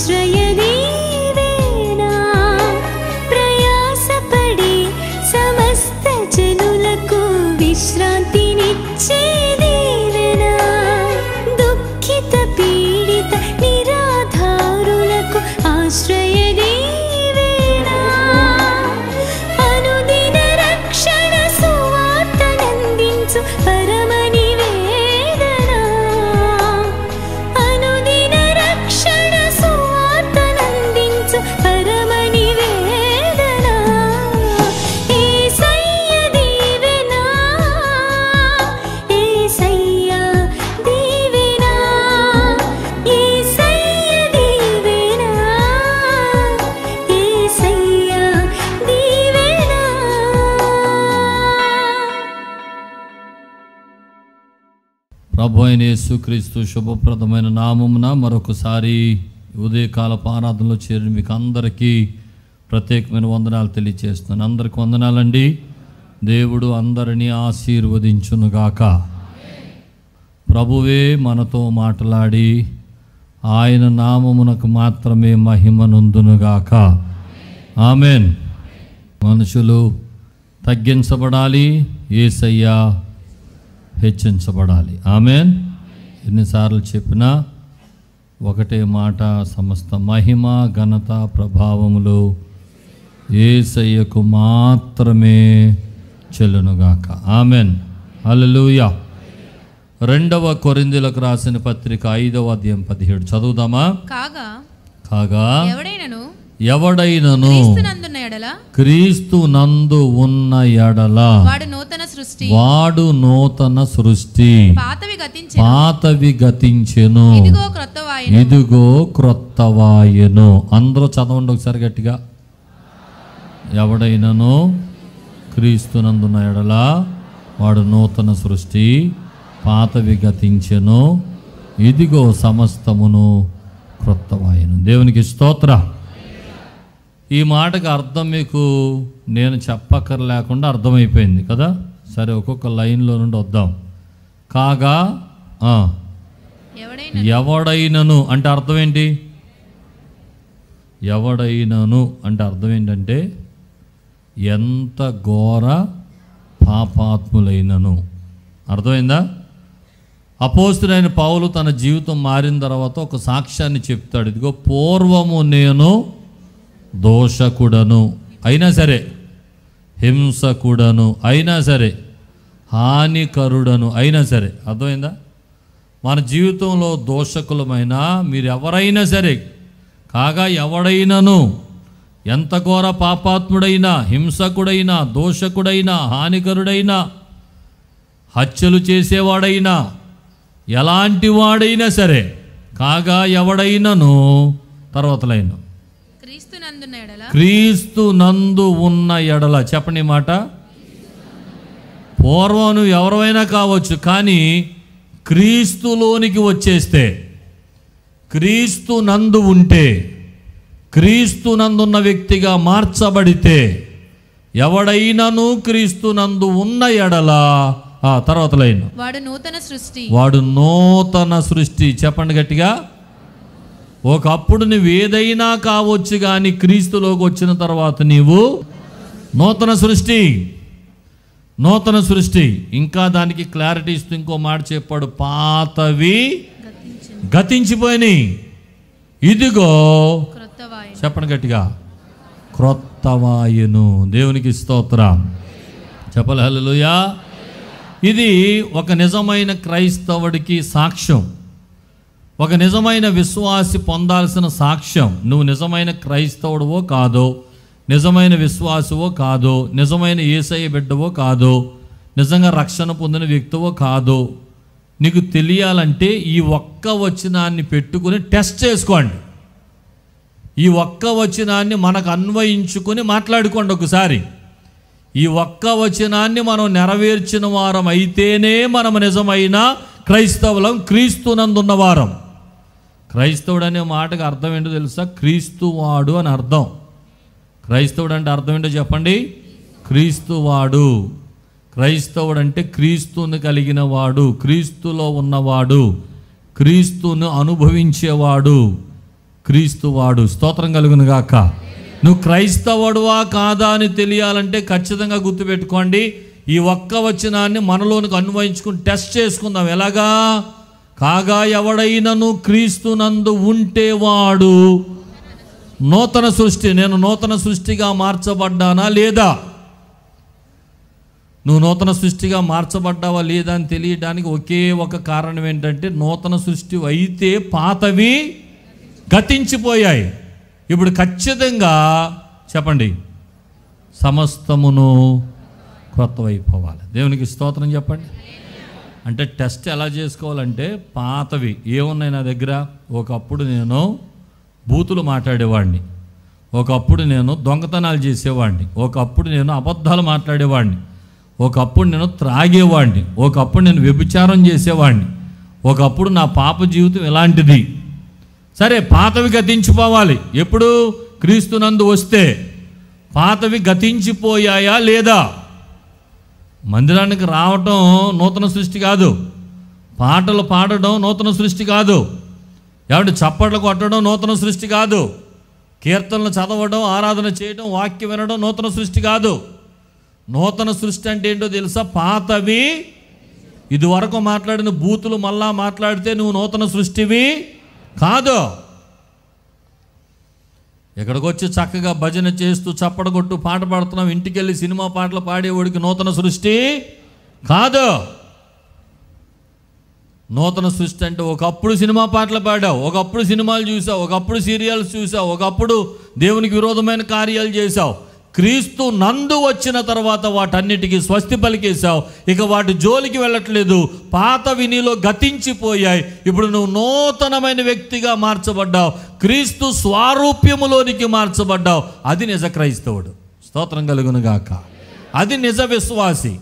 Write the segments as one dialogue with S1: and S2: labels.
S1: ఆశ్రయ నీవేనా, ప్రయాసపడి సమస్త జనులకు విశ్రాంతినిచ్చే దీవెనా, దుఃఖిత పీడిత నిరాధారులకు ఆశ్రయ నీవేనా, అనుదిన రక్షణ సువార్తనందించు పరమ నివేదనా, అనుదిన రక్షణ సువార్తనందించు పరమ నివేదనా, యేసయ్య దీవెనా, యేసయ్య దీవెనా, యేసయ్య దీవెనా, యేసయ్య దీవెనా.
S2: ప్రభు అయిన యేసుక్రీస్తు శుభప్రదమైన నామమున మరొకసారి ఉదయకాలపు ఆరాధనలో చేరిన మీకు అందరికీ ప్రత్యేకమైన వందనాలు తెలియజేస్తున్నాను. అందరికి వందనాలండి. దేవుడు అందరినీ ఆశీర్వదించునుగాక. ప్రభువే మనతో మాట్లాడి ఆయన నామమునకు మాత్రమే మహిమనుందునుగాక. ఆమెన్. మనుషులు తగ్గించబడాలి, యేసయ్య హెచ్చించబడాలి. ఆమెన్. ఎన్నిసార్లు చెప్పినా ఒకటే మాట, సమస్త మహిమ ఘనత ప్రభావములు యేసయ్యకు మాత్రమే చెల్లునుగాక. ఆమెన్. హల్లెలూయా. 2వ కొరింథీయులకు రాసిన పత్రిక 5వ అధ్యాయం 17 చదువుదామా? కాగా ఎవడైనను క్రీస్తు నందు ఉన్న ఎడల వాడు నూతన సృష్టి, పాతవి గతించెను, ఇదిగో క్రొత్తవాయెను. అందరూ చదవండి ఒకసారి గట్టిగా. ఎవడైనను క్రీస్తు నందున్న ఎడల వాడు నూతన సృష్టి, పాతవి గతించెను, ఇదిగో సమస్తమును క్రొత్తవాయెను. దేవునికి స్తోత్ర. ఈ మాటకు అర్థం మీకు నేను చెప్పక్కర్లేకుండా అర్థమైపోయింది కదా. సరే, ఒక్కొక్క లైన్లో నుండి వద్దాం. కాగా ఎవడైనను అంటే అర్థం ఏంటి? ఎవడైనను అంటే అర్థం ఏంటంటే ఎంత ఘోర పాపాత్ములైనను. అర్థమైందా? అపోస్తుడైన పౌలు తన జీవితం మారిన తర్వాత ఒక సాక్ష్యాన్ని చెప్తాడు. ఇదిగో పూర్వము నేను దోషకుడను అయినా సరే, హింసకుడను అయినా సరే, హానికరుడను అయినా సరే. అర్థమైందా? మన జీవితంలో దోషకులమైన మీరు ఎవరైనా సరే, కాగా ఎవడైనను ఎంత ఘోర పాపాత్ముడైనా, హింసకుడైనా, దోషకుడైనా, హానికరుడైనా, హత్యలు చేసేవాడైనా, ఎలాంటి వాడైనా సరే, కాగా ఎవడైనను తర్వాత లైన్ క్రీస్తు నందు ఉన్న ఎడల. చెప్పండి మాట. పూర్వం నువ్వు ఎవరైనా కావచ్చు, కానీ క్రీస్తులోనికి వచ్చేస్తే, క్రీస్తు నందు ఉంటే, క్రీస్తు నందున్న వ్యక్తిగా మార్చబడితే, ఎవడైనను క్రీస్తు నందు ఉన్న ఎడల తర్వాత లైన్ వాడు నూతన సృష్టి. చెప్పండి గట్టిగా. ఒకప్పుడు నువ్వు ఏదైనా కావచ్చు, కానీ క్రీస్తులోకి వచ్చిన తర్వాత నీవు నూతన సృష్టి. నూతన సృష్టి. ఇంకా దానికి క్లారిటీ ఇస్తూ ఇంకో మాట చెప్పాడు, పాతవి గతించిపోయినాయి, ఇదిగో చెప్పండి గట్టిగా క్రొత్తవాయెను. దేవునికి స్తోత్రం. చెప్పాలి హల్లెలూయా. ఇది ఒక నిజమైన క్రైస్తవుడికి సాక్ష్యం, ఒక నిజమైన విశ్వాసి పొందాల్సిన సాక్ష్యం. నువ్వు నిజమైన క్రైస్తవుడివో కాదో, నిజమైన విశ్వాసవో కాదో, నిజమైన యేసయ్య బిడ్డవో కాదో, నిజంగా రక్షణ పొందిన వ్యక్తివో కాదో, నీకు తెలియాలంటే ఈ ఒక్క వచనాన్ని పెట్టుకుని టెస్ట్ చేసుకోండి. ఈ ఒక్క వచనాన్ని మనకు అన్వయించుకొని మాట్లాడుకోండి ఒకసారి. ఈ ఒక్క వచనాన్ని మనం నెరవేర్చిన వారం అయితేనే మనం నిజమైన క్రైస్తవులం, క్రీస్తునందున్న వారం. క్రైస్తవుడు అనే మాటకు అర్థం ఏంటో తెలుసా? క్రీస్తువాడు అని అర్థం. క్రైస్తవుడు అంటే అర్థం ఏంటో చెప్పండి. క్రీస్తువాడు. క్రైస్తవుడు అంటే క్రీస్తుని కలిగిన వాడు, క్రీస్తులో ఉన్నవాడు, క్రీస్తును అనుభవించేవాడు, క్రీస్తు వాడు. స్తోత్రం కలుగును గాక. నువ్వు క్రైస్తవుడువా కాదా అని తెలియాలంటే ఖచ్చితంగా గుర్తుపెట్టుకోండి, ఈ ఒక్క వచనాన్ని మనలోనికి అన్వయించుకుని టెస్ట్ చేసుకుందాం. ఎలాగా? కాగా ఎవడైనను క్రీస్తునందు ఉంటే వాడు నూతన సృష్టి. నేను నూతన సృష్టిగా మార్చబడ్డానా లేదా? నువ్వు నూతన సృష్టిగా మార్చబడ్డావా లేదా అని తెలియడానికి ఒకే ఒక కారణం ఏంటంటే, నూతన సృష్టి అయితే పాతవి గతించిపోయాయి. ఇప్పుడు ఖచ్చితంగా చెప్పండి, సమస్తమును క్రొత్తవైపోవాలి. దేవునికి స్తోత్రం చెప్పండి. అంటే టెస్ట్ ఎలా చేసుకోవాలంటే, పాతవి ఏమున్నాయి నా దగ్గర? ఒకప్పుడు నేను బూతులు మాట్లాడేవాడిని, ఒకప్పుడు నేను దొంగతనాలు చేసేవాడిని, ఒకప్పుడు నేను అబద్ధాలు మాట్లాడేవాడిని, ఒకప్పుడు నేను త్రాగేవాడిని, ఒకప్పుడు నేను వ్యభిచారం చేసేవాడిని, ఒకప్పుడు నా పాప జీవితం ఇలాంటిది. సరే, పాతవి గతించిపోవాలి. ఎప్పుడు? క్రీస్తునందు వస్తే. పాతవి గతించిపోయాయా లేదా? మందిరానికి రావటం నూతన సృష్టి కాదు, పాటలు పాడడం నూతన సృష్టి కాదు, ఏమంటే చప్పట్లు కొట్టడం నూతన సృష్టి కాదు, కీర్తనలు చదవడం, ఆరాధన చేయడం, వాక్యం వినడం నూతన సృష్టి కాదు. నూతన సృష్టి అంటే ఏంటో తెలుసా? పాతవి, ఇదివరకు మాట్లాడిన బూతులు మళ్ళా మాట్లాడితే నువ్వు నూతన సృష్టివి కాదు. ఎక్కడికి వచ్చి చక్కగా భజన చేస్తూ చప్పడగొట్టు పాట పాడుతున్నావు, ఇంటికి వెళ్ళి సినిమా పాటలు పాడేవాడికి నూతన సృష్టి కాదు. నూతన సృష్టి అంటే ఒకప్పుడు సినిమా పాటలు పాడావు, ఒకప్పుడు సినిమాలు చూసావు, ఒకప్పుడు సీరియల్స్ చూసావు, ఒకప్పుడు దేవునికి విరోధమైన కార్యాలు చేశావు. క్రీస్తు నందు వచ్చిన తర్వాత వాటన్నిటికీ స్వస్తి పలికేశావు. ఇక వాటి జోలికి వెళ్ళట్లేదు. పాతవి నీలో గతించిపోయాయి. ఇప్పుడు నువ్వు నూతనమైన వ్యక్తిగా మార్చబడ్డావు, క్రీస్తు స్వారూప్యములోనికి మార్చబడ్డావు. అది నిజ క్రైస్తవుడు. స్తోత్రం కలుగును గాక. అది నిజ విశ్వాసి,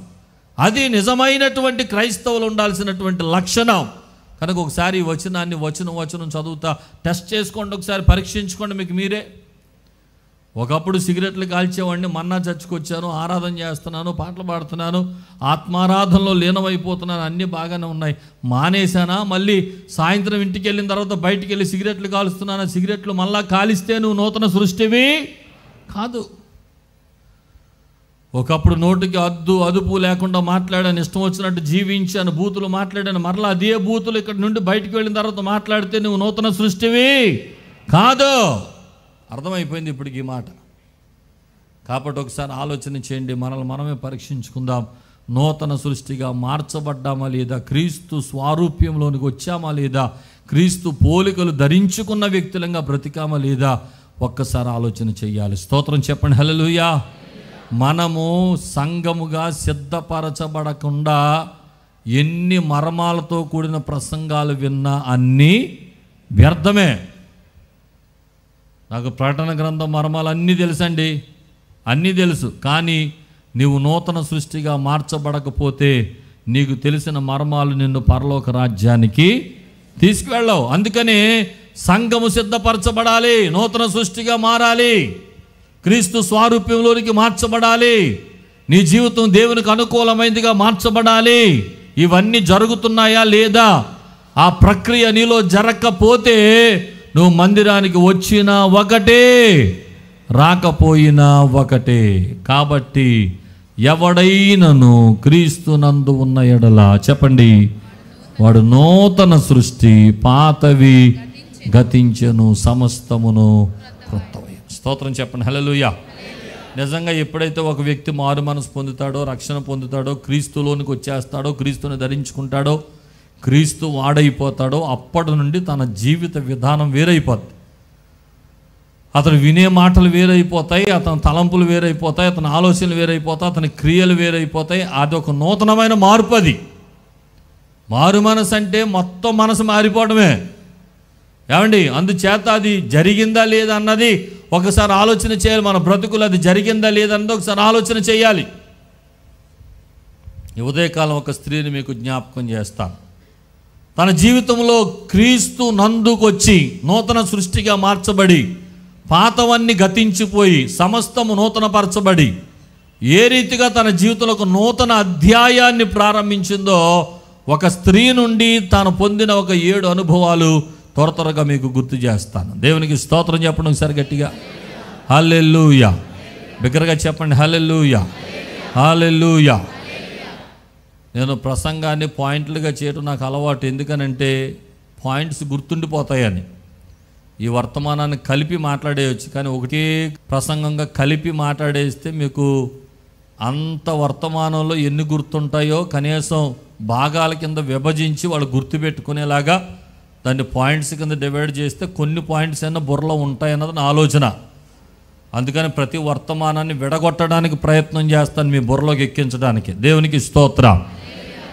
S2: అది నిజమైనటువంటి క్రైస్తవులు ఉండాల్సినటువంటి లక్షణం. కనుక ఒకసారి ఈ వచనాన్ని వచనం చదువుతా టెస్ట్ చేసుకోండి, ఒకసారి పరీక్షించుకోండి మీకు మీరే. ఒకప్పుడు సిగరెట్లు కాల్చేవాడిని, మన్నా చర్చికి వచ్చాను, ఆరాధన చేస్తున్నాను, పాటలు పాడుతున్నాను, ఆత్మారాధనలో లీనమైపోతున్నాను, అన్నీ బాగానే ఉన్నాయి. మానేశానా? మళ్ళీ సాయంత్రం ఇంటికి వెళ్ళిన తర్వాత బయటికి వెళ్ళి సిగరెట్లు కాలుస్తున్నాను. సిగరెట్లు మళ్ళా కాలిస్తే నువ్వు నూతన సృష్టివి కాదు. ఒకప్పుడు నోటికి అదుపు లేకుండా మాట్లాడాను, ఇష్టం వచ్చినట్టు జీవించాను, బూతులు మాట్లాడాను, మరలా అదే బూతులు ఇక్కడ నుండి బయటికి వెళ్ళిన తర్వాత మాట్లాడితే నువ్వు నూతన సృష్టివి కాదు. అర్థమైపోయింది ఇప్పుడు ఈ మాట. కాబట్టి ఒకసారి ఆలోచన చేయండి, మనల్ని మనమే పరీక్షించుకుందాం. నూతన సృష్టిగా మార్చబడ్డామా లేదా? క్రీస్తు స్వారూప్యంలోనికి వచ్చామా లేదా? క్రీస్తు పోలికలు ధరించుకున్న వ్యక్తులంగా బ్రతికామా లేదా? ఒక్కసారి ఆలోచన చెయ్యాలి. స్తోత్రం చెప్పండి. హల్లెలూయా. మనము సంఘముగా సిద్ధపరచబడకుండా ఎన్ని మర్మాలతో కూడిన ప్రసంగాలు విన్నా అన్నీ వ్యర్థమే. నాకు ప్రకటన గ్రంథం మర్మాలు అన్నీ తెలుసండి, అన్నీ తెలుసు. కానీ నీవు నూతన సృష్టిగా మార్చబడకపోతే నీకు తెలిసిన మర్మాలు నిన్ను పరలోక రాజ్యానికి తీసుకువెళ్ళవు. అందుకని సంఘము సిద్ధపరచబడాలి, నూతన సృష్టిగా మారాలి, క్రీస్తు స్వారూప్యంలోనికి మార్చబడాలి, నీ జీవితం దేవునికి అనుకూలమైనదిగా మార్చబడాలి. ఇవన్నీ జరుగుతున్నాయా లేదా? ఆ ప్రక్రియ నీలో జరగకపోతే నువ్వు మందిరానికి వచ్చినా ఒకటే, రాకపోయినా ఒకటే. కాబట్టి ఎవడైనను క్రీస్తునందు ఉన్న ఎడల చెప్పండి, వాడు నూతన సృష్టి, పాతవి గతించెను, సమస్తమును క్రొత్తవి. స్తోత్రం చెప్పండి. హల్లెలూయా. నిజంగా ఎప్పుడైతే ఒక వ్యక్తి మారు మనసు పొందుతాడో, రక్షణ పొందుతాడో, క్రీస్తులోనికి వచ్చేస్తాడో, క్రీస్తుని ధరించుకుంటాడో, క్రీస్తు వాడైపోతాడో, అప్పటి నుండి తన జీవిత విధానం వేరైపోద్ది. అతను వినే మాటలు వేరైపోతాయి, అతని తలంపులు వేరైపోతాయి, అతని ఆలోచనలు వేరైపోతాయి, అతని క్రియలు వేరైపోతాయి. అదొక నూతనమైన మార్పు. అది మారు మనసు అంటే మొత్తం మనసు మారిపోవడమే. ఏమండి? అందుచేత అది జరిగిందా లేదా అన్నది ఒకసారి ఆలోచన చేయాలి. మన బ్రతుకులు అది జరిగిందా లేదన్నది ఒకసారి ఆలోచన చేయాలి. ఈ ఉదయకాలం ఒక స్త్రీని మీకు జ్ఞాపకం చేస్తాను. తన జీవితంలో క్రీస్తు నందుకొచ్చి నూతన సృష్టిగా మార్చబడి, పాతవన్నీ గతించిపోయి సమస్తము నూతనపరచబడి ఏ రీతిగా తన జీవితంలో ఒక నూతన అధ్యాయాన్ని ప్రారంభించిందో, ఒక స్త్రీ నుండి తాను పొందిన ఒక 7 అనుభవాలు త్వరగా మీకు గుర్తు చేస్తాను. దేవునికి స్తోత్రం చెప్పండి ఒకసారి గట్టిగా. హల్లెలూయా. బిగ్గరగా చెప్పండి హల్లెలూయా, హల్లెలూయా. నేను ప్రసంగాన్ని పాయింట్లుగా చేయడం నాకు అలవాటు. ఎందుకనంటే పాయింట్స్ గుర్తుండిపోతాయని. ఈ వర్తమానాన్ని కలిపి మాట్లాడేయచ్చు, కానీ ఒకటే ప్రసంగంగా కలిపి మాట్లాడేస్తే మీకు అంత వర్తమానంలో ఎన్ని గుర్తుంటాయో కనీసం భాగాల కింద విభజించి వాళ్ళు గుర్తుపెట్టుకునేలాగా దాన్ని పాయింట్స్ కింద డివైడ్ చేస్తే కొన్ని పాయింట్స్ అయినా బుర్రలో ఉంటాయన్నది నా ఆలోచన. అందుకని ప్రతి వర్తమానాన్ని విడగొట్టడానికి ప్రయత్నం చేస్తాను, మీ బుర్రలోకి ఎక్కించడానికి. దేవునికి స్తోత్రం.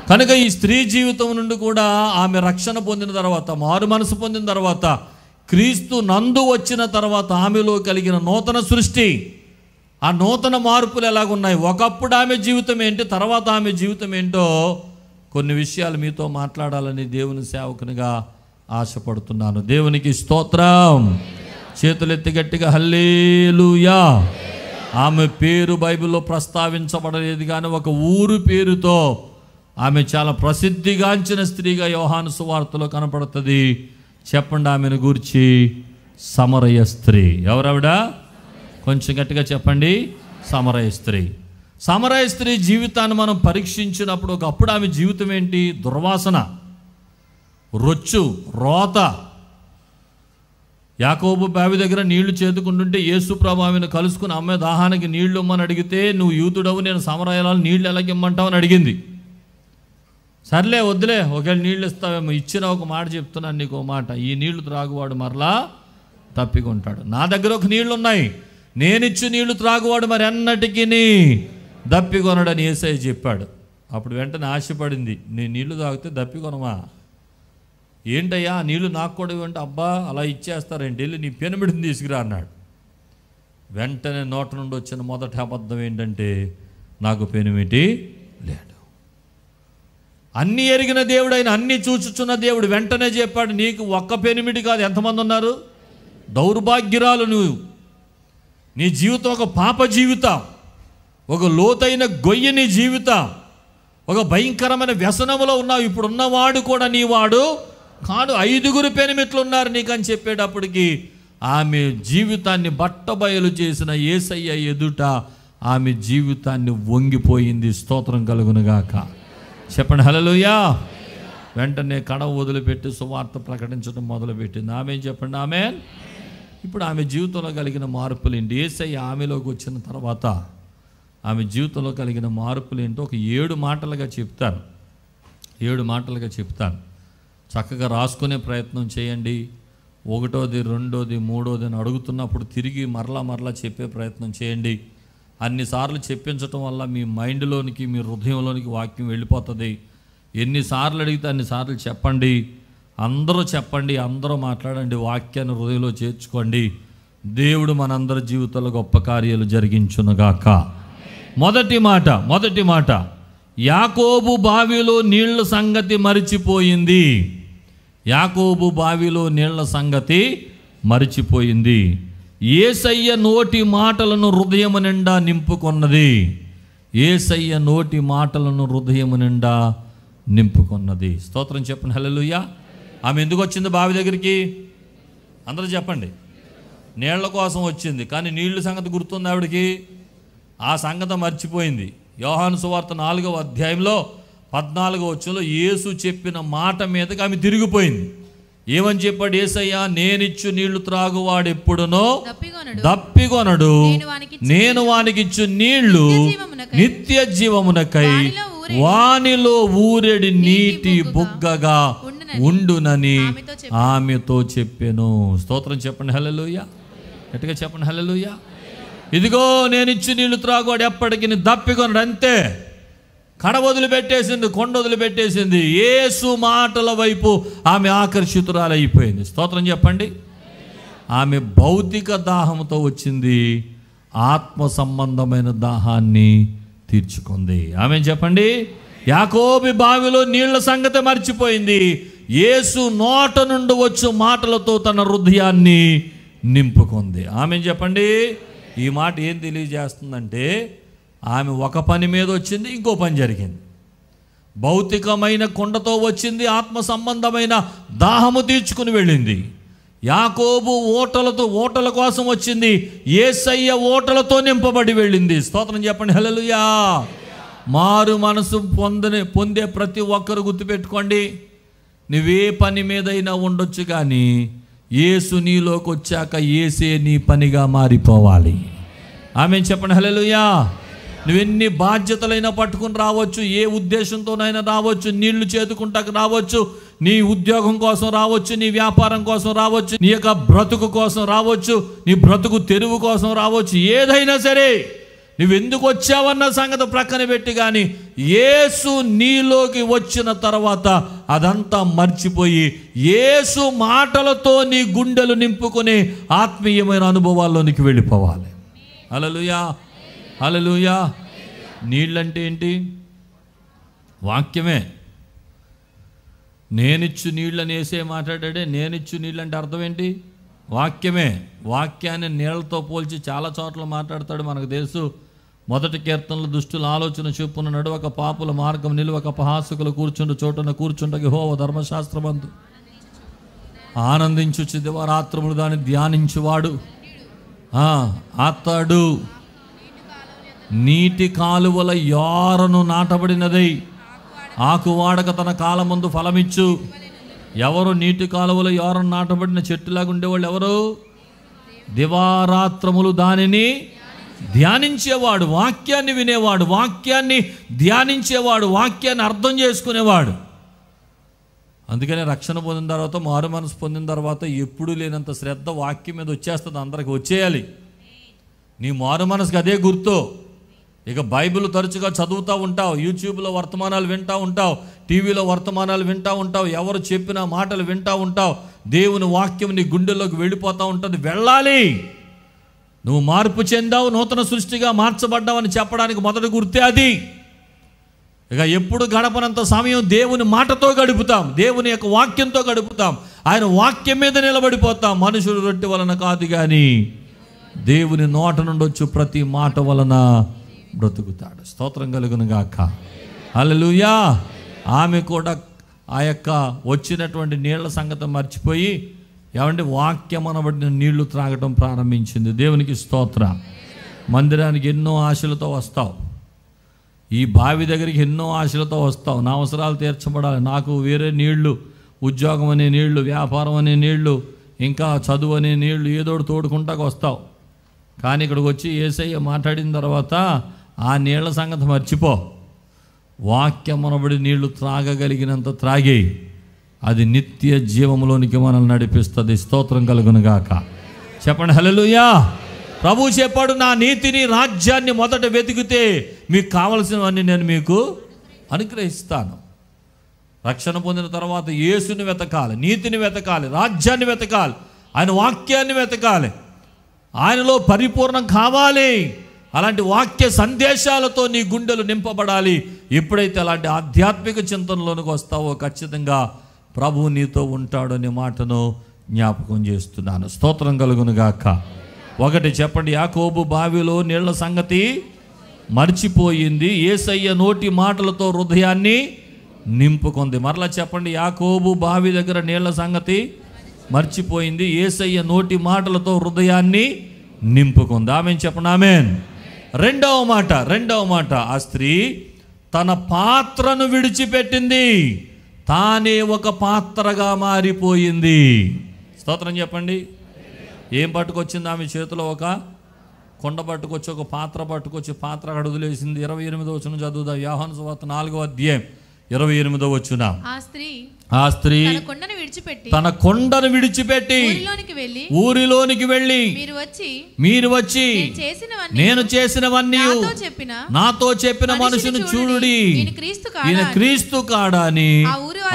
S2: కనుక ఈ స్త్రీ జీవితం నుండి కూడా ఆమె రక్షణ పొందిన తర్వాత, మారు మనసు పొందిన తర్వాత, క్రీస్తు నందు వచ్చిన తర్వాత ఆమెలో కలిగిన నూతన సృష్టి, ఆ నూతన మార్పులు ఎలాగున్నాయి, ఒకప్పుడు ఆమె జీవితం ఏంటి, తర్వాత ఆమె జీవితం ఏంటో కొన్ని విషయాలు మీతో మాట్లాడాలని దేవుని సేవకునిగా ఆశపడుతున్నాను. దేవునికి స్తోత్రం. చేతులెత్తి గట్టిగా హల్లెలూయా. ఆమె పేరు బైబిల్లో ప్రస్తావించబడలేదు, కానీ ఒక ఊరు పేరుతో ఆమె చాలా ప్రసిద్ధిగాంచిన స్త్రీగా యోహాను సువార్తలో కనపడుతుంది. చెప్పండి ఆమెను గూర్చి. సమరయ స్త్రీ. ఎవరావిడ? కొంచెం గట్టిగా చెప్పండి. సమరయ స్త్రీ. సమరయ స్త్రీ జీవితాన్ని మనం పరీక్షించినప్పుడు ఒకప్పుడు ఆమె జీవితం ఏంటి? దుర్వాసన, రొచ్చు, రోత. యాకోబు బావి దగ్గర నీళ్లు చేతుకుంటుంటే యేసు ప్రభు ఆమెను కలుసుకుని అమ్మాయి దాహానికి నీళ్లు ఇమ్మని అడిగితే, నువ్వు యూదుడవు, నేను సమరయాలను నీళ్లు ఎలాగిమ్మంటావు అని అడిగింది. సర్లే వద్దులే, ఒకవేళ నీళ్ళు ఇస్తావేమో, ఇచ్చిన ఒక మాట చెప్తున్నాను నీకు, మాట, ఈ నీళ్లు త్రాగువాడు మరలా తప్పికొంటాడు. నా దగ్గర ఒక నీళ్లు ఉన్నాయి, నేనిచ్చు నీళ్లు త్రాగువాడు మరి అన్నటికీ దప్పికొనడని యేసయ్య చెప్పాడు. అప్పుడు వెంటనే ఆశపడింది, నేను నీళ్లు తాగితే దప్పికొనమా? ఏంటయ్యా నీళ్లు నాకు కూడా ఇవ్వంటే, అబ్బా అలా ఇచ్చేస్తారేంటి, వెళ్ళి నీ పెనుమిడిని తీసుకురా అన్నాడు. వెంటనే నోట నుండి వచ్చిన మొదటి అబద్ధం ఏంటంటే, నాకు పెనుమిటి లేడు. అన్నీ ఎరిగిన దేవుడు, ఆయన అన్నీ చూచుచున్న దేవుడు వెంటనే చెప్పాడు, నీకు ఒక్క పెనిమిటి కాదు, ఎంతమంది ఉన్నారు? దౌర్భాగ్యురాలు నువ్వు. నీ జీవితం ఒక పాప జీవితం, ఒక లోతైన గొయ్యి నీ జీవితం, ఒక భయంకరమైన వ్యసనములో ఉన్నావు. ఇప్పుడు ఉన్నవాడు కూడా నీ వాడు కాదు, 5 పెనిమిట్లు ఉన్నారు నీకు అని చెప్పేటప్పటికి ఆమె జీవితాన్ని బట్టబయలు చేసిన యేసయ్య ఎదుట ఆమె జీవితాన్ని వంగిపోయింది. స్తోత్రం కలుగునుగాక. చెప్పండి హల్లెలూయా. వెంటనే కడవ వదిలిపెట్టి సువార్త ప్రకటించడం మొదలుపెట్టింది. ఆమె చెప్పండి ఆమేన్. ఇప్పుడు ఆమె జీవితంలో కలిగిన మార్పులు ఏంటి? యేసయ్య ఆమెలోకి వచ్చిన తర్వాత ఆమె జీవితంలో కలిగిన మార్పులు ఏంటో ఒక 7 మాటలుగా చెప్తాను. 7 మాటలుగా చెప్తాను. చక్కగా రాసుకునే ప్రయత్నం చేయండి. 1వ, 2వ, 3వది అని అడుగుతున్నప్పుడు తిరిగి మరలా చెప్పే ప్రయత్నం చేయండి. అన్నిసార్లు చెప్పించటం వల్ల మీ మైండ్లోనికి, మీ హృదయంలోనికి వాక్యం వెళ్ళిపోతుంది. ఎన్నిసార్లు అడిగితే అన్నిసార్లు చెప్పండి. అందరూ చెప్పండి, అందరూ మాట్లాడండి, వాక్యాన్ని హృదయంలో చేర్చుకోండి. దేవుడు మనందరి జీవితంలో గొప్ప కార్యాలు జరిగించునుగాక. మొదటి మాట, యాకోబు బావిలో నీళ్ల సంగతి మరిచిపోయింది. యాకోబు బావిలో నీళ్ల సంగతి మరిచిపోయింది. యేసయ్య నోటి మాటలను హృదయము నిండా నింపుకొన్నది. యేసయ్య నోటి మాటలను హృదయము నిండా నింపుకొన్నది. స్తోత్రం చెప్పండి హల్లెలూయా. ఆమె ఎందుకు వచ్చింది బావి దగ్గరికి? అందరూ చెప్పండి. నీళ్ల కోసం వచ్చింది, కానీ నీళ్ల సంగతి గుర్తుంది ఆవిడికి. ఆ సంగతి మర్చిపోయింది. యోహాను సువార్త 4వ అధ్యాయంలో 14వ వచనంలో యేసు చెప్పిన మాట మీదకి ఆమె తిరిగిపోయింది. ఏమని చెప్పాడు యేసయ్య? నేనిచ్చు నీళ్లు త్రాగువాడు ఎప్పుడునో దప్పికొనడు, నేను వానికిచ్చు నీళ్లు నిత్య జీవమునకై వానిలో ఊరెడి నీటి బుగ్గగా ఉండునని ఆమెతో చెప్పెను. స్తోత్రం చెప్పండి హల్లెలూయా. గట్టిగా చెప్పండి హల్లెలూయా. ఇదిగో నేనిచ్చు నీళ్లు త్రాగువాడు ఎప్పటికీ దప్పికొనడు. అంతే, కడ వదిలిపెట్టేసింది, కొండ వదిలిపెట్టేసింది. యేసు మాటల వైపు ఆమె ఆకర్షితురాలైపోయింది. స్తోత్రం చెప్పండి. ఆమె భౌతిక దాహంతో వచ్చింది, ఆత్మ సంబంధమైన దాహాన్ని తీర్చుకుంది. ఆమె చెప్పండి. యాకోబు బావిలో నీళ్ల సంగతి మర్చిపోయింది. యేసు నోట నుండి వచ్చు మాటలతో తన హృదయాన్ని నింపుకుంది. ఆమె చెప్పండి. ఈ మాట ఏం తెలియజేస్తుందంటే, ఆమె ఒక పని మీద వచ్చింది, ఇంకో పని జరిగింది. భౌతికమైన కుండతో వచ్చింది, ఆత్మ సంబంధమైన దాహము తీర్చుకుని వెళ్ళింది. యాకోబు ఓటల కోసం వచ్చింది, యేసయ్య ఓటలతో నింపబడి వెళ్ళింది. స్తోత్రం చెప్పండి హల్లెలూయా. మారు మనసు పొందే ప్రతి ఒక్కరు గుర్తుపెట్టుకోండి, నువ్వే పని మీదైనా ఉండొచ్చు, కానీ యేసు నీలోకి వచ్చాక యేసే నీ పనిగా మారిపోవాలి. ఆమేన్ చెప్పండి హల్లెలూయా. నువ్వెన్ని బాధ్యతలైనా పట్టుకుని రావచ్చు, ఏ ఉద్దేశంతోనైనా రావచ్చు, నీళ్లు చేతుకుంటాకు రావచ్చు, నీ ఉద్యోగం కోసం రావచ్చు, నీ వ్యాపారం కోసం రావచ్చు, నీ యొక్క బ్రతుకు కోసం రావచ్చు, నీ బ్రతుకు తెరువు కోసం రావచ్చు. ఏదైనా సరే నువ్వెందుకు వచ్చావన్న సంగతి ప్రక్కన పెట్టి, కానీ యేసు నీలోకి వచ్చిన తర్వాత అదంతా మర్చిపోయి యేసు మాటలతో నీ గుండెలు నింపుకొని ఆత్మీయమైన అనుభవాల్లోనికి వెళ్ళిపోవాలి. హల్లెలూయా హల్లెలూయా. నీళ్ళంటే ఏంటి? వాక్యమే. నేనిచ్చు నీళ్ళని వేసే మాట్లాడాడే, నేనిచ్చు నీళ్ళంటే అర్థం ఏంటి? వాక్యమే. వాక్యాన్ని నీళ్ళతో పోల్చి చాలా చోట్ల మాట్లాడతాడు. మనకు తెలుసు, 1 కీర్తనలో దుష్టుల ఆలోచన చొప్పున నడువక పాపుల మార్గం నిలువక అపహాసకులు కూర్చుండు చోటున కూర్చుంటకి యెహోవా ధర్మశాస్త్రమందు ఆనందించు దివారాత్రములు దాన్ని ధ్యానించువాడు అతడు నీటి కాలువల యారను నాటబడినదై ఆకువాడక తన కాలమందు ఫలమిచ్చు. ఎవరు నీటి కాలువల యారను నాటబడిన చెట్టులాగా ఉండేవాళ్ళు? ఎవరు? దివారాత్రములు దానిని ధ్యానించేవాడు, వాక్యాన్ని వినేవాడు, వాక్యాన్ని ధ్యానించేవాడు, వాక్యాన్ని అర్థం చేసుకునేవాడు. అందుకనే రక్షణ పొందిన తర్వాత, మారు మనసు పొందిన తర్వాత ఎప్పుడు లేనంత శ్రద్ధ వాక్యం మీద వచ్చేస్తుంది. అందరికి వచ్చేయాలి. నీ మారు మనసుకు అదే గుర్తు. ఇక బైబిల్ తరచుగా చదువుతూ ఉంటావు, యూట్యూబ్లో వర్తమానాలు వింటూ ఉంటావు, టీవీలో వర్తమానాలు వింటూ ఉంటావు, ఎవరు చెప్పిన మాటలు వింటూ ఉంటావు, దేవుని వాక్యం నీ గుండెల్లోకి వెళ్ళిపోతూ ఉంటుంది. వెళ్ళాలి. నువ్వు మార్పు చెందావు, నూతన సృష్టిగా మార్చబడ్డావని చెప్పడానికి మొదటి గుర్తే అది. ఇక ఎప్పుడు గడపనంత సమయం దేవుని మాటతో గడుపుతాం, దేవుని యొక్క వాక్యంతో గడుపుతాం, ఆయన వాక్యం మీద నిలబడిపోతాం. మనుషుడు రొట్టె వలన కాదు కానీ దేవుని నోట నుండి వచ్చు ప్రతి మాట వలన బ్రతుకుతాడు. స్తోత్రం కలుగును గాక. హల్లెలూయా. ఆమె కూడా ఆ యొక్క వచ్చినటువంటి నీళ్ల సంగతి మర్చిపోయి ఏమంటే వాక్యం అనబడిన నీళ్లు త్రాగటం ప్రారంభించింది. దేవునికి స్తోత్రం. మందిరానికి ఎన్నో ఆశలతో వస్తావు, ఈ బావి దగ్గరికి ఎన్నో ఆశలతో వస్తావు. నా అవసరాలు తీర్చబడాలి, నాకు వేరే నీళ్లు, ఉద్యోగం అనే నీళ్లు, వ్యాపారం అనే నీళ్లు, ఇంకా చదువు అనే నీళ్లు, ఏదోడు తోడుకుంటాకు వస్తావు. కానీ ఇక్కడికి వచ్చి యేసయ్య మాట్లాడిన తర్వాత ఆ నీళ్ల సంగతి మర్చిపో. వాక్యం అనబడి నీళ్లు త్రాగగలిగినంత త్రాగి అది నిత్య జీవంలోనికి మనల్ని నడిపిస్తుంది. స్తోత్రం కలుగును గాక. చెప్పండి హల్లెలూయా. ప్రభు చెప్పాడు, నా నీతిని రాజ్యాన్ని మొదట వెతికితే మీకు కావలసినవన్నీ నేను మీకు అనుగ్రహిస్తాను. రక్షణ పొందిన తర్వాత యేసుని వెతకాలి, నీతిని వెతకాలి, రాజ్యాన్ని వెతకాలి, ఆయన వాక్యాన్ని వెతకాలి, ఆయనలో పరిపూర్ణం కావాలి. అలాంటి వాక్య సందేశాలతో నీ గుండెలు నింపబడాలి. ఎప్పుడైతే అలాంటి ఆధ్యాత్మిక చింతనలోనికి వస్తావో ఖచ్చితంగా ప్రభువు నీతో ఉంటాడు అనే మాటను జ్ఞాపకం చేస్తున్నాను. స్తోత్రం కలుగును గాక. ఒకటి చెప్పండి, యాకోబు బావిలో నీళ్ల సంగతి మర్చిపోయింది, యేసయ్య నోటి మాటలతో హృదయాన్ని నింపుకుంది. మరలా చెప్పండి, యాకోబు బావి దగ్గర నీళ్ల సంగతి మర్చిపోయింది, యేసయ్య నోటి మాటలతో హృదయాన్ని నింపుకుంది. ఆమెన్ చెప్పండి ఆమెన్. రెండవ మాట, ఆ స్త్రీ తన పాత్రను విడిచిపెట్టింది, తానే ఒక పాత్రగా మారిపోయింది. స్తోత్రం చెప్పండి. ఏం పట్టుకొచ్చింది? ఆమె చేతిలో ఒక కొండ పట్టుకొచ్చి, ఒక పాత్ర పట్టుకొచ్చి, పాత్ర అక్కడ వదిలేసింది. 28వ వచనం చదువుదాం. యోహాను సువార్త 4వ అధ్యాయం 28వ వచనం. ఆ స్త్రీ తన కొండను విడిచిపెట్టి ఊరిలోనికి వెళ్ళి మీరు వచ్చి నేను చేసినవన్నీ నాతో చెప్పిన మనుషుని చూడుడి, ఈయన క్రీస్తు కాడా అని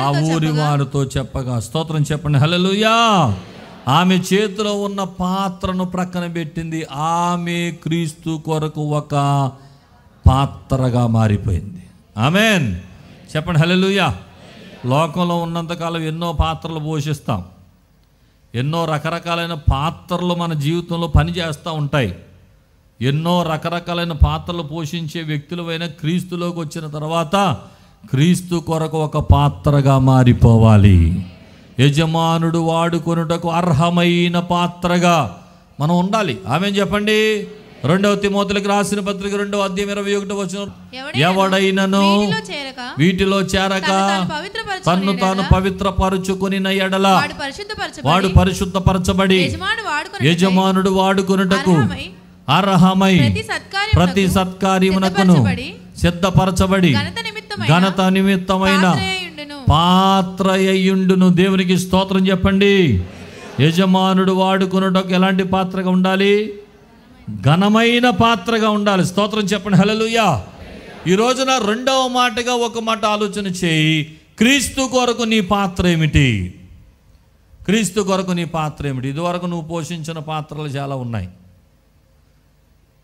S2: ఆ ఊరి వారితో చెప్పగా. స్తోత్రం చెప్పండి హల్లెలూయా. ఆమె చేతిలో ఉన్న పాత్రను ప్రక్కన పెట్టింది. ఆమె క్రీస్తు కొరకు ఒక పాత్రగా మారిపోయింది. ఆమెన్ చెప్పండి హల్లెలూయా. లోకంలో ఉన్నంతకాలం ఎన్నో పాత్రలు పోషిస్తాం, ఎన్నో రకరకాలైన పాత్రలు మన జీవితంలో పనిచేస్తూ ఉంటాయి. ఎన్నో రకరకాలైన పాత్రలు పోషించే వ్యక్తులైన క్రీస్తులోకి వచ్చిన తర్వాత క్రీస్తు కొరకు ఒక పాత్రగా మారిపోవాలి. యజమానుడు వాడుకొనుటకు అర్హమైన పాత్రగా మనం ఉండాలి. ఆమేన్ చెప్పండి. 2 తిమోతికి రాసిన పత్రిక 2వ అధ్యాయం 21వ వచనం, ఎవడైనను వీటిలో చేరక తన్ను తాను పవిత్రపరచుకుని ఎడల వాడు పరిశుద్ధపరచబడి యజమానుడు వాడుకొనుటకు అర్హమై ప్రతి సత్కార్యమునకును సిద్ధపరచబడి ఘనత నిమిత్తమైన పాత్రయుండును. దేవునికి స్తోత్రం చెప్పండి. యజమానుడు వాడుకొనుటకు ఎలాంటి పాత్రగా ఉండాలి? ఘనమైన పాత్రగా ఉండాలి. స్తోత్రం చెప్పండి. హల్లెలూయా. ఈ రోజున రెండవ మాటగా ఒక మాట ఆలోచన చేయి. క్రీస్తు కొరకు నీ పాత్ర ఏమిటి? క్రీస్తు కొరకు నీ పాత్ర ఏమిటి? ఇదివరకు నువ్వు పోషించిన పాత్రలు చాలా ఉన్నాయి.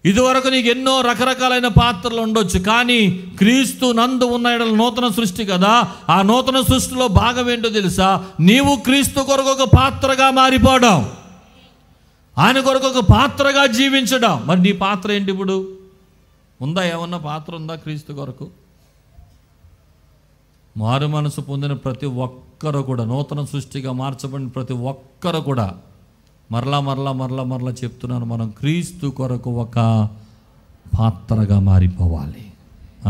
S2: ఇదివరకు నీకు ఎన్నో రకరకాలైన పాత్రలు ఉండొచ్చు. కానీ క్రీస్తు నందు ఉన్న ఎడల నూతన సృష్టి కదా. ఆ నూతన సృష్టిలో భాగం ఏంటో తెలుసా? నీవు క్రీస్తు కొరకు ఒక పాత్రగా మారిపోవడం, ఆయన కొరకు ఒక పాత్రగా జీవించడం. మరి నీ పాత్ర ఏంటి ఇప్పుడు? ఉందా? ఏమన్నా పాత్ర ఉందా క్రీస్తు కొరకు? మారు మనసు పొందిన ప్రతి ఒక్కరు కూడా, నూతన సృష్టిగా మార్చబడిన ప్రతి ఒక్కరు కూడా మరలా చెప్తున్నాను, మనం క్రీస్తు కొరకు ఒక పాత్రగా మారిపోవాలి.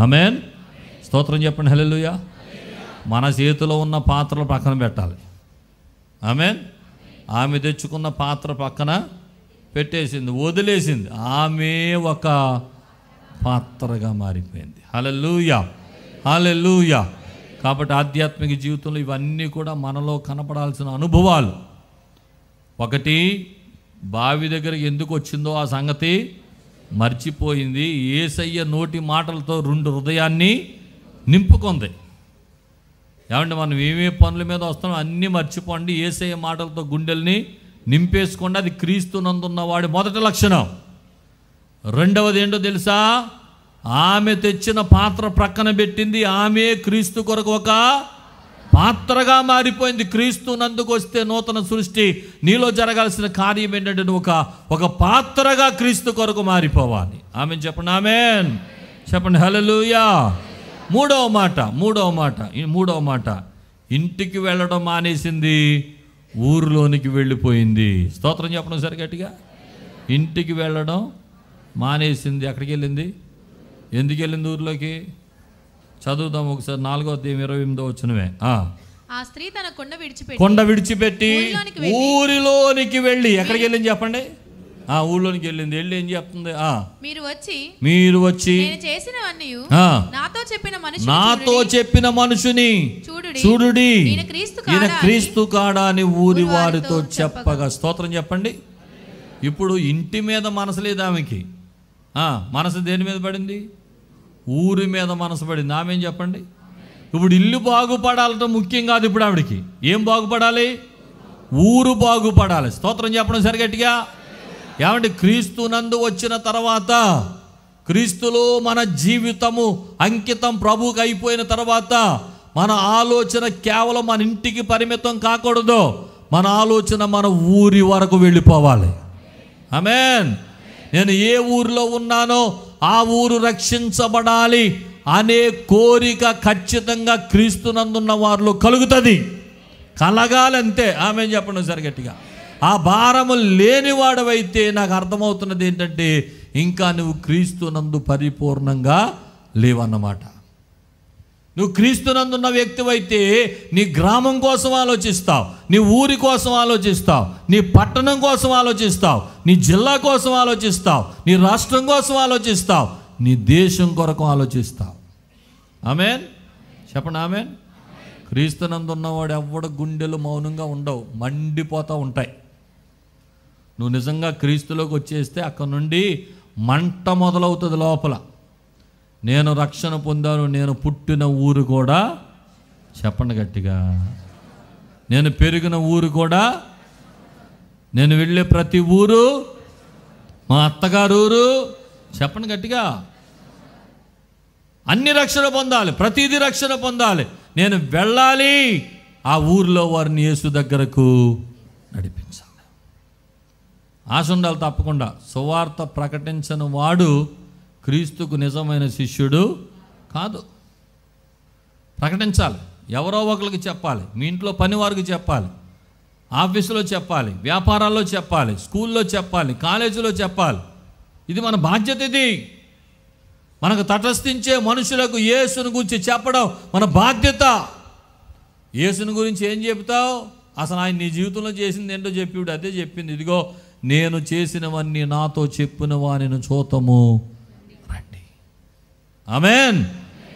S2: ఆమేన్. స్తోత్రం చెప్పండి. హల్లెలూయా. మన చేతిలో ఉన్న పాత్రలు పక్కన పెట్టాలి. ఆమేన్. ఆమె తెచ్చుకున్న పాత్ర పక్కన పెట్టేసింది, వదిలేసింది. ఆమె ఒక పాత్రగా మారిపోయింది. హల్లెలూయా, హల్లెలూయా. కాబట్టి ఆధ్యాత్మిక జీవితంలో ఇవన్నీ కూడా మనలో కనపడాల్సిన అనుభవాలు. ఒకటి, బావి దగ్గరికి ఎందుకు వచ్చిందో ఆ సంగతి మర్చిపోయింది. యేసయ్య నోటి మాటలతో 2 హృదయాన్ని నింపుకుంది. ఏమంటే మనం ఏమేమి పనుల మీద వస్తామో అన్నీ మర్చిపోండి, యేసయ్య మాటలతో గుండెల్ని నింపేసుకోండి. అది క్రీస్తు నందున్న వాడి మొదటి లక్షణం. రెండవది ఏంటో తెలుసా? ఆమె తెచ్చిన పాత్ర ప్రక్కన పెట్టింది. ఆమె క్రీస్తు కొరకు ఒక పాత్రగా మారిపోయింది. క్రీస్తు నందుకు వస్తే నూతన సృష్టి. నీలో జరగాల్సిన కార్యం ఏంటంటే నువ్వు ఒక పాత్రగా క్రీస్తు కొరకు మారిపోవాలి. ఆమెన్ చెప్పండి. ఆమెన్ చెప్పండి. హల్లెలూయా. మూడవ మాట ఇంటికి వెళ్ళడం మానేసింది, ఊరిలోనికి వెళ్ళిపోయింది. స్తోత్రం చెప్పడం సరి గట్టిగా. ఇంటికి వెళ్ళడం మానేసింది. ఎక్కడికి వెళ్ళింది? ఎందుకు వెళ్ళింది ఊరిలోకి? చదువుదాం ఒకసారి. 4వ అధ్యాయం 28వ వచనమే.
S1: ఆ స్త్రీ తన కొండ విడిచిపెట్టి
S2: ఊరిలోనికి వెళ్ళి ఎక్కడికి వెళ్ళింది చెప్పండి? ఊళ్ళోనికి వెళ్ళింది. వెళ్ళి ఏం చెప్తుంది? మీరు వచ్చి నాతో చెప్పిన మనుషుని చూడుడి, ఈయన క్రీస్తు కాడా అని ఊరి వారితో చెప్పగా. స్తోత్రం చెప్పండి. ఇప్పుడు ఇంటి మీద మనసు లేదు ఆమెకి. మనసు దేని మీద పడింది? ఊరి మీద మనసు పడింది. ఆమెం చెప్పండి. ఇప్పుడు ఇల్లు బాగుపడాలంటే ముఖ్యం కాదు. ఇప్పుడు ఆవిడికి ఏం బాగుపడాలి? ఊరు బాగుపడాలి. స్తోత్రం చెప్పడం సరిగట్టిగా. ఏమంటే క్రీస్తు నందు వచ్చిన తర్వాత, క్రీస్తులో మన జీవితము అంకితం ప్రభువుకి అయిపోయిన తర్వాత, మన ఆలోచన కేవలం మన ఇంటికి పరిమితం కాకూడదు. మన ఆలోచన మన ఊరి వరకు వెళ్ళిపోవాలి. ఆమేన్. నేను ఏ ఊరిలో ఉన్నానో ఆ ఊరు రక్షించబడాలి అనే కోరిక ఖచ్చితంగా క్రీస్తునందున్న వారిలో కలుగుతుంది. కలగాలంతే. ఆమేన్ చెప్పండి సరి గట్టిగా. ఆ భారము లేనివాడవైతే నాకు అర్థమవుతున్నది ఏంటంటే ఇంకా నువ్వు క్రీస్తునందు పరిపూర్ణంగా లేవన్నమాట. నువ్వు క్రీస్తునందున్న వ్యక్తివైతే నీ గ్రామం కోసం ఆలోచిస్తావు, నీ ఊరి కోసం ఆలోచిస్తావు, నీ పట్టణం కోసం ఆలోచిస్తావు, నీ జిల్లా కోసం ఆలోచిస్తావు, నీ రాష్ట్రం కోసం ఆలోచిస్తావు, నీ దేశం కొరకు ఆలోచిస్తావు. ఆమేన్ చెప్పండి. ఆమేన్. క్రీస్తునందున్నవాడు ఎవ్వడు గుండెలు మౌనంగా ఉండవు, మండిపోతూ ఉంటాయి. నువ్వు నిజంగా క్రీస్తులోకి వచ్చేస్తే అక్కడ నుండి మంట మొదలవుతుంది లోపల. నేను రక్షణ పొందాను, నేను పుట్టిన ఊరు కూడా, చెప్పండి గట్టిగా, నేను పెరిగిన ఊరు కూడా, నేను వెళ్ళే ప్రతి ఊరు మా అత్తగారు ఊరు, చెప్పండి గట్టిగా. అన్ని రక్షణ పొందాలి, ప్రతిదీ రక్షణ పొందాలి. నేను వెళ్ళాలి, ఆ ఊరిలో వారిని యేసు దగ్గరకు నడిపించాలి. ఆశ ఉండాలి తప్పకుండా. సువార్త ప్రకటించని వాడు క్రీస్తుకు నిజమైన శిష్యుడు కాదు. ప్రకటించాలి. ఎవరో ఒకరికి చెప్పాలి. మీ ఇంట్లో పనివారికి చెప్పాలి, ఆఫీసులో చెప్పాలి, వ్యాపారాల్లో చెప్పాలి, స్కూల్లో చెప్పాలి, కాలేజీలో చెప్పాలి. ఇది మన బాధ్యత. ఇది మనకు తటస్థించే మనుషులకు యేసుని గురించి చెప్పడం మన బాధ్యత. యేసుని గురించి ఏం చెప్తావు? అసలు ఆయన నీ జీవితంలో చేసింది ఏంటో చెప్పిడు. అదే చెప్పింది, ఇదిగో నేను చేసినవన్నీ నాతో చెప్పిన వానిని చూతము రండి. ఆమేన్.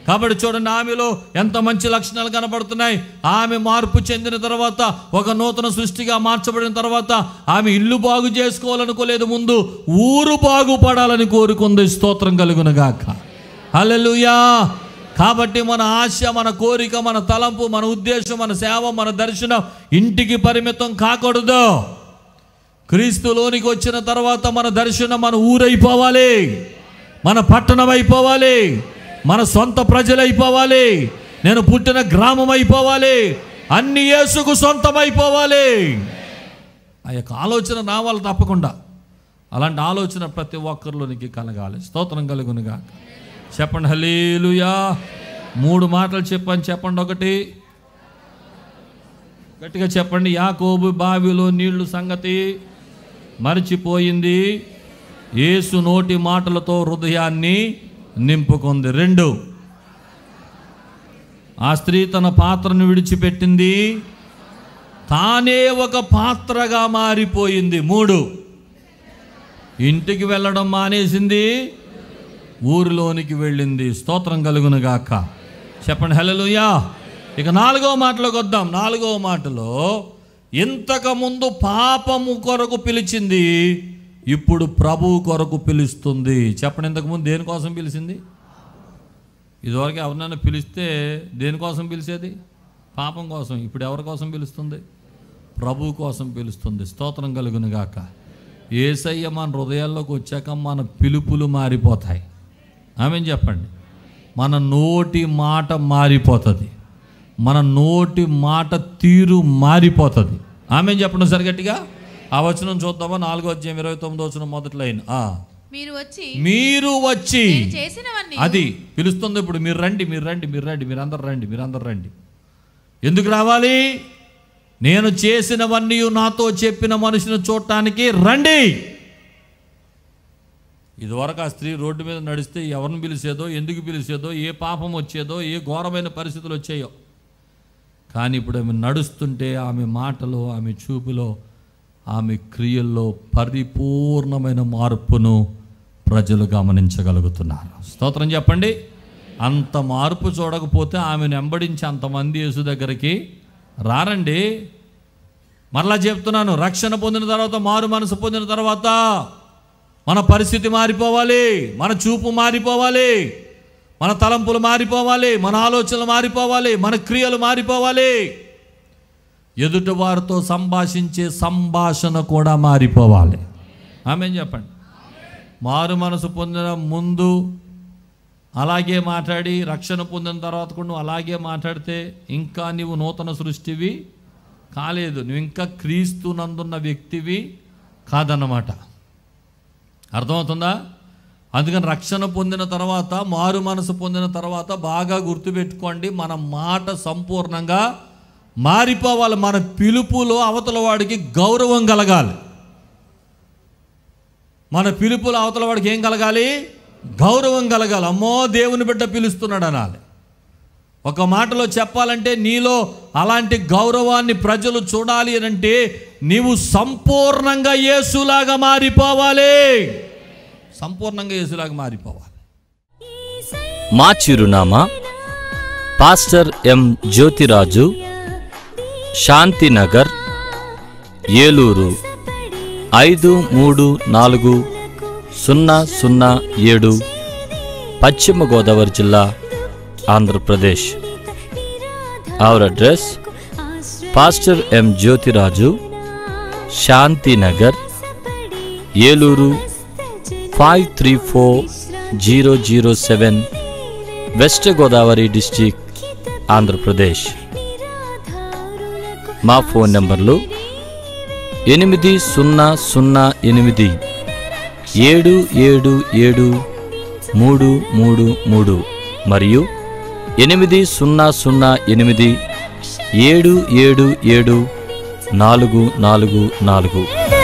S2: కాబట్టి చూడండి, ఆమెలో ఎంత మంచి లక్షణాలు కనబడుతున్నాయి. ఆమె మార్పు చెందిన తర్వాత, ఒక నూతన సృష్టిగా మార్చబడిన తర్వాత, ఆమె ఇల్లు బాగు చేసుకోవాలనుకోలేదు, ముందు ఊరు బాగుపడాలని కోరుకుంది. స్తోత్రం కలుగును గాక. హల్లెలూయా. కాబట్టి మన ఆశ, మన కోరిక, మన తలంపు, మన ఉద్దేశం, మన సేవ, మన దర్శనం ఇంటికి పరిమితం కాకూడదు. క్రీస్తులోనికి వచ్చిన తర్వాత మన దర్శనం మన ఊరైపోవాలి, మన పట్టణం అయిపోవాలి, మన సొంత ప్రజలైపోవాలి, నేను పుట్టిన గ్రామం అయిపోవాలి, అన్ని యేసుకు సొంతమైపోవాలి. ఆ యొక్క ఆలోచన రావాలి తప్పకుండా. అలాంటి ఆలోచన ప్రతి ఒక్కరిలోనికి కలగాలి. స్తోత్రం కలుగునుగా. చెప్పండి హల్లెలూయా. 3 మాటలు చెప్పండి. ఒకటి గట్టిగా చెప్పండి. యాకోబు బావిలో నీళ్లు సంగతి మరిచిపోయింది, యేసు నోటి మాటలతో హృదయాన్ని నింపుకుంది. 2, ఆ స్త్రీ తన పాత్రను విడిచిపెట్టింది, తానే ఒక పాత్రగా మారిపోయింది. 3, ఇంటికి వెళ్ళడం మానేసింది, ఊరిలోనికి వెళ్ళింది. స్తోత్రం కలుగునుగాక. చెప్పండి హల్లెలూయా. ఇక 4వ మాటలోకి వద్దాం. 4వ మాటలో, ఇంతకుముందు పాపము కొరకు పిలిచింది, ఇప్పుడు ప్రభువు కొరకు పిలుస్తుంది. చెప్పండి, ఇంతకుముందు దేనికోసం పిలిచింది? ఇదివరకు ఎవరినైనా పిలిస్తే దేనికోసం పిలిచేది? పాపం కోసం. ఇప్పుడు ఎవరి కోసం పిలుస్తుంది? ప్రభువు కోసం పిలుస్తుంది. స్తోత్రం కలుగునుగాక. యేసయ్య మన హృదయాల్లోకి వచ్చాక మన పిలుపులు మారిపోతాయి. ఆమేన్ చెప్పండి. మన నోటి మాట మారిపోతుంది, మన నోటి మాట తీరు మారిపోతుంది. ఆమేన్ చెప్పండి సరి గట్టిగా. ఆ వచనం చూద్దామా? 4వ అధ్యాయం 29వ వచనం మొదటి లైన్. మీరు వచ్చి అది పిలుస్తుంది. ఇప్పుడు మీరు రండి, మీరందరూ రండి. ఎందుకు రావాలి? నేను చేసినవన్నీ నాతో చెప్పిన మనిషిని చూడటానికి రండి. ఇదివరకు ఆ స్త్రీ రోడ్డు మీద నడిస్తే ఎవరిని పిలిచేదో, ఎందుకు పిలిచేదో, ఏ పాపం వచ్చేదో, ఏ ఘోరమైన పరిస్థితులు వచ్చాయో. కానీ ఇప్పుడు ఆమె నడుస్తుంటే ఆమె మాటలో, ఆమె చూపులో, ఆమె క్రియల్లో పరిపూర్ణమైన మార్పును ప్రజలు గమనించగలుగుతున్నారు. స్తోత్రం చెప్పండి. అంత మార్పు చూడకపోతే ఆమెను వెంబడించి అంతమంది యేసు దగ్గరికి రారండి. మరలా చెప్తున్నాను, రక్షణ పొందిన తర్వాత, మారు మనసు పొందిన తర్వాత మన పరిస్థితి మారిపోవాలి, మన చూపు మారిపోవాలి, మన తలంపులు మారిపోవాలి, మన ఆలోచనలు మారిపోవాలి, మన క్రియలు మారిపోవాలి, ఎదుటి వారితో సంభాషించే సంభాషణ కూడా మారిపోవాలి. ఆమేన్ చెప్పండి. మారు మనసు పొందిన ముందు అలాగే మాట్లాడి, రక్షణ పొందిన తర్వాత కూడా నువ్వు అలాగే మాట్లాడితే ఇంకా నీవు నూతన సృష్టివి కాలేదు, నువ్వు ఇంకా క్రీస్తు నందున్న వ్యక్తివి కాదన్నమాట. అర్థమవుతుందా? అందుకని రక్షణ పొందిన తర్వాత, మారు మనసు పొందిన తర్వాత బాగా గుర్తుపెట్టుకోండి, మన మాట సంపూర్ణంగా మారిపోవాలి. మన పిలుపులో అవతల వాడికి గౌరవం కలగాలి. మన పిలుపులో అవతల వాడికి ఏం కలగాలి? గౌరవం కలగాలి. అమ్మో దేవుని బిడ్డ పిలుస్తున్నాడు అనాలి. ఒక మాటలో చెప్పాలంటే నీలో అలాంటి గౌరవాన్ని ప్రజలు చూడాలి అంటే నీవు సంపూర్ణంగా యేసులాగా మారిపోవాలి. సంపూర్ణంగా యేసులాగా మారిపోవాలి.
S3: మా చిరునామా పాస్టర్ ఎం జ్యోతిరాజు, శాంతినగర్, ఏలూరు 534007, పశ్చిమ గోదావరి జిల్లా, Andhra Pradesh. Our address: pastor M Jyothiraju, Shantinagar, Eluru 534007, west Godavari district, Andhra Pradesh. మా ఫోన్ నంబర్లు 8008777333 మరియు 8008 777 444.